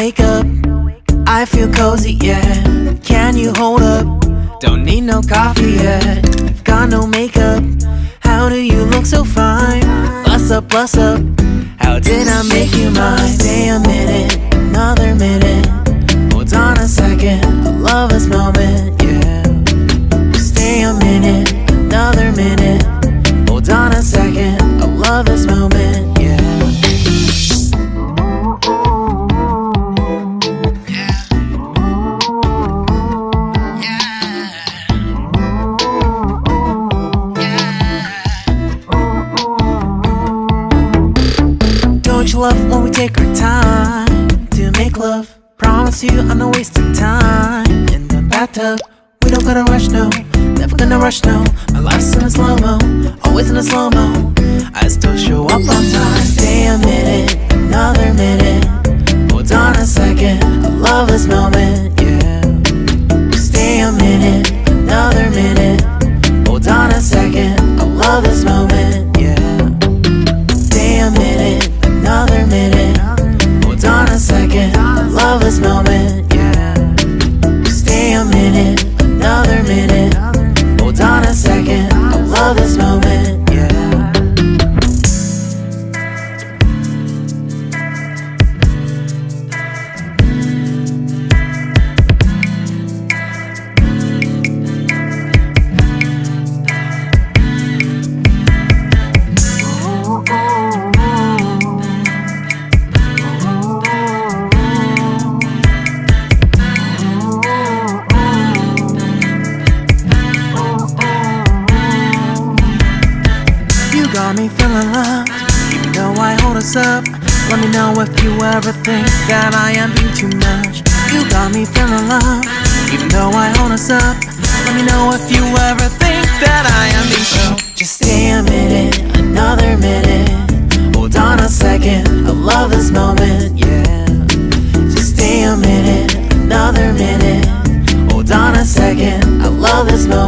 wake up, I feel cozy, yeah. Can you hold up? Don't need no coffee yet. You've got no makeup. How do you look so fine? Bust up, how did I make you mine? Stay a minute, another minute. Hold on a second, I love this moment, yeah. Stay a minute, another minute. Hold on a second, I love this moment, yeah. Don't you love when we take our time to make love? Promise you I'm not wasting time in the bathtub. We don't gotta rush, no, never gonna rush, no. My life's in a slow-mo, always in a slow-mo. I still show up on time. Stay a minute, another minute. Hold on a second, I love this moment, yeah. Stay a minute, another minute. Hold on a second, I love this moment, yeah. Stay a minute, another minute. Hold on a second, I love this moment, yeah. Stay a minute, another minute. Hold on a second, I love this moment, yeah. Got me feeling loved, even though I hold us up. Let me know if you ever think that I am being too much. You got me feeling loved, even though I hold us up. Let me know if you ever think that I am being so. Just stay a minute, another minute. Hold on a second, I love this moment, yeah. Just stay a minute, another minute. Hold on a second, I love this moment.